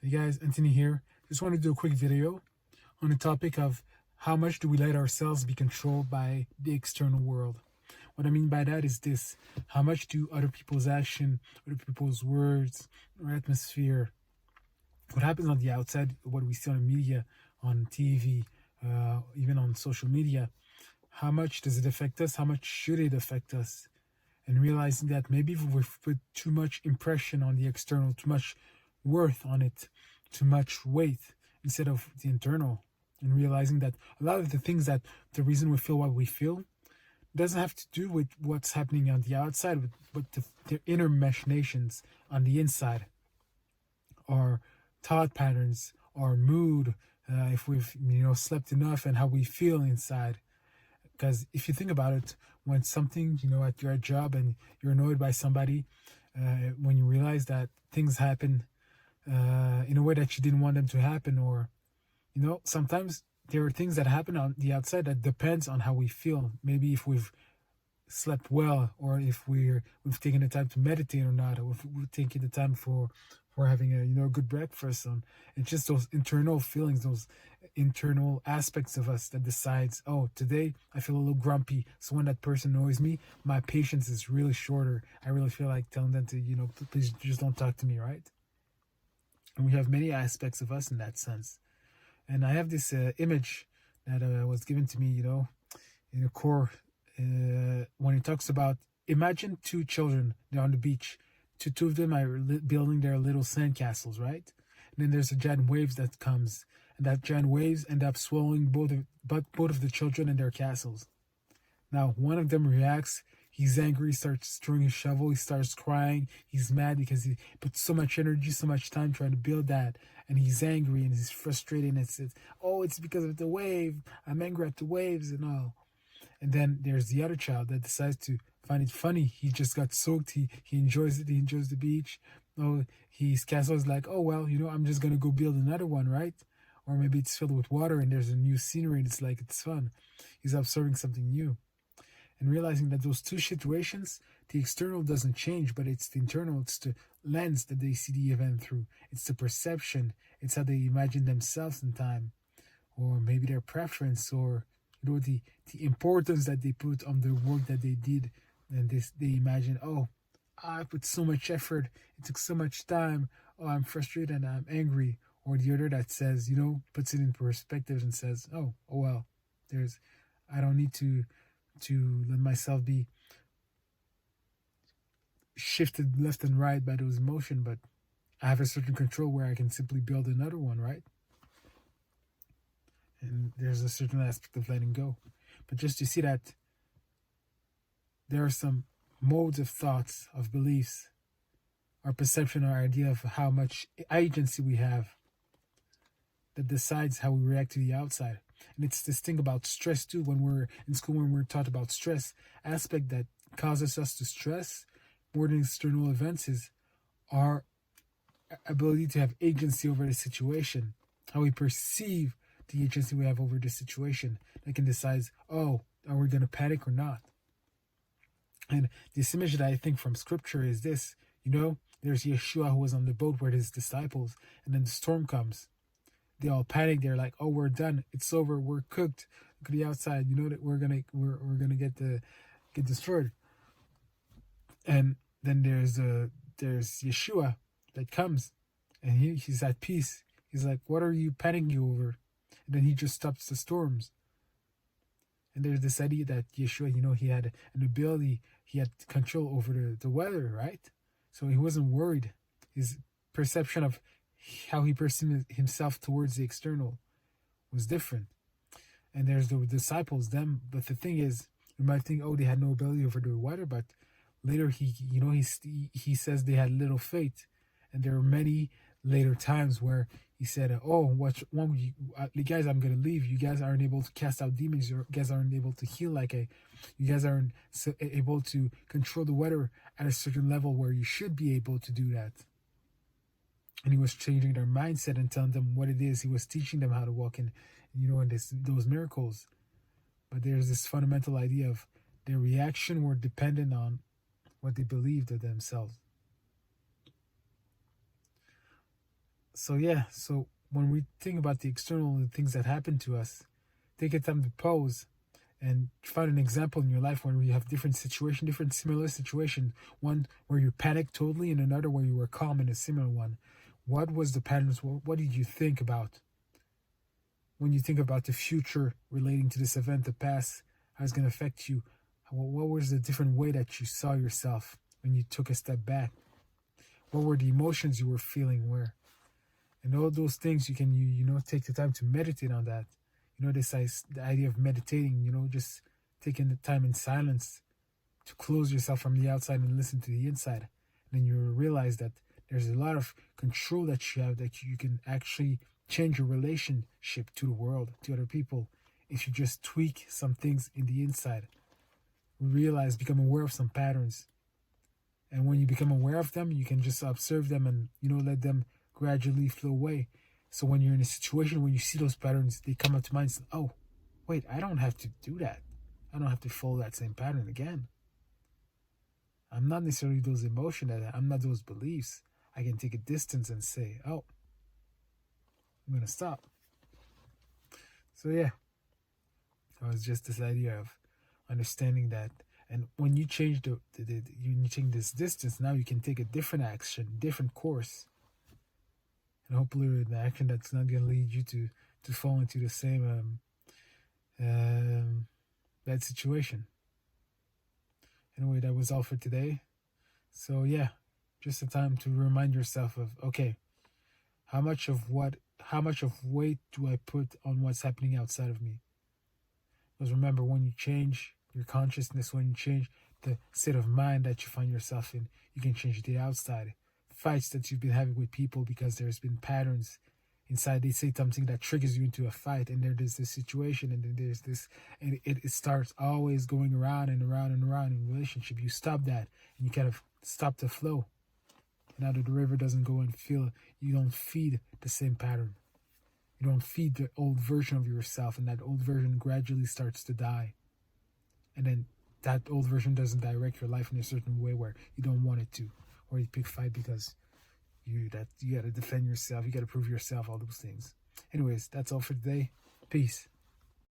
Hey guys, Anthony here. Just want to do a quick video on the topic of how much do we let ourselves be controlled by the external world. What I mean by that is this: how much do other people's action, other people's words, or atmosphere, what happens on the outside, what we see on the media, on TV, even on social media, how much does it affect us? How much should it affect us? And realizing that maybe if we've put too much impression on the external, too much worth on it, too much weight instead of the internal, and realizing that a lot of the things that the reason we feel what we feel doesn't have to do with what's happening on the outside, but the inner machinations on the inside, our thought patterns, our mood, if we've slept enough, and how we feel inside. Because if you think about it, when something, at your job and you're annoyed by somebody, when you realize that things happen in a way that you didn't want them to happen, or, sometimes there are things that happen on the outside that depends on how we feel. Maybe if we've slept well, or if we've taken the time to meditate or not, or if we've taken the time for having a good breakfast. And it's just those internal feelings, those internal aspects of us that decides, oh, today I feel a little grumpy, so when that person annoys me, my patience is really shorter. I really feel like telling them to please just don't talk to me, right? And we have many aspects of us in that sense. And I have this image that was given to me, in a core, when it talks about, imagine two children, they're on the beach. Two of them are building their little sandcastles, right? And then there's a giant waves that comes, and that giant waves end up swallowing both of the children and their castles. Now, one of them reacts. He's angry, starts throwing his shovel, he starts crying, he's mad because he put so much energy, so much time trying to build that, and he's angry and he's frustrated, and it's oh, it's because of the wave, I'm angry at the waves and all. And then there's the other child that decides to find it funny. He just got soaked, he enjoys it, he enjoys the beach. Oh, his castle is like, oh well, I'm just gonna go build another one, right? Or maybe it's filled with water and there's a new scenery and it's like, it's fun. He's observing something new, and realizing that those two situations, the external doesn't change, but it's the internal, it's the lens that they see the event through, it's the perception, it's how they imagine themselves in time, or maybe their preference, or the importance that they put on the work that they did. And this, they imagine, oh, I put so much effort, it took so much time, oh, I'm frustrated and I'm angry. Or the other that says, puts it in perspective and says, oh well, there's, I don't need to let myself be shifted left and right by those emotions, but I have a certain control where I can simply build another one, right? And there's a certain aspect of letting go. But just to see that there are some modes of thoughts, of beliefs, our perception, our idea of how much agency we have that decides how we react to the outside. And it's this thing about stress too. When we're in school, when we're taught about stress, aspect that causes us to stress more than external events is our ability to have agency over the situation, how we perceive the agency we have over the situation that can decide, oh, are we going to panic or not? And this image that I think from scripture is this, there's Yeshua who was on the boat with his disciples, and then the storm comes. They all panic. They're like, "Oh, we're done. It's over. We're cooked. Look at the outside. You know that we're gonna get destroyed." And then there's Yeshua that comes, and he's at peace. He's like, "What are you panicking over?" And then he just stops the storms. And there's this idea that Yeshua, he had an ability, he had control over the weather, right? So he wasn't worried. His perception of how he perceived himself towards the external was different. And there's the disciples, them. But the thing is, you might think, oh, they had no ability over the weather, but later he says they had little faith, and there are many later times where he said, "Oh, what's wrong with you guys? I'm gonna leave. You guys aren't able to cast out demons. You guys aren't able to heal you guys aren't able to control the weather at a certain level where you should be able to do that." And he was changing their mindset and telling them what it is. He was teaching them how to walk in those miracles. But there's this fundamental idea of their reaction were dependent on what they believed of themselves. So yeah, so when we think about the external things that happen to us, take a time to pause and find an example in your life where you have different situation, different similar situation. One where you panicked totally, and another where you were calm in a similar one. What was the patterns? What did you think about when you think about the future relating to this event, the past, how it's going to affect you? What was the different way that you saw yourself when you took a step back? What were the emotions you were feeling? Where and all those things you take the time to meditate on that. The idea of meditating. Just taking the time in silence to close yourself from the outside and listen to the inside. And then you realize that there's a lot of control that you have, that you can actually change your relationship to the world, to other people, if you just tweak some things in the inside. Become aware of some patterns. And when you become aware of them, you can just observe them and, let them gradually flow away. So when you're in a situation when you see those patterns, they come up to mind and say, oh, wait, I don't have to do that. I don't have to follow that same pattern again. I'm not necessarily those emotions, I'm not those beliefs. I can take a distance and say, oh, I'm going to stop. So yeah, it was just this idea of understanding that. And when you change you change this distance, now you can take a different action, different course. And hopefully an action that's not going to lead you to fall into the same bad situation. Anyway, that was all for today. So yeah, just a time to remind yourself of, okay, how much of weight do I put on what's happening outside of me? Because remember, when you change your consciousness, when you change the state of mind that you find yourself in, you can change the outside. Fights that you've been having with people because there's been patterns inside. They say something that triggers you into a fight, and there's this situation, and then there's this, and it starts always going around and around and around in a relationship. You stop that, and you kind of stop the flow. Now that the river doesn't go and you don't feed the same pattern. You don't feed the old version of yourself, and that old version gradually starts to die. And then that old version doesn't direct your life in a certain way where you don't want it to, or you pick fight because you got to defend yourself, you got to prove yourself, all those things. Anyways, that's all for today. Peace.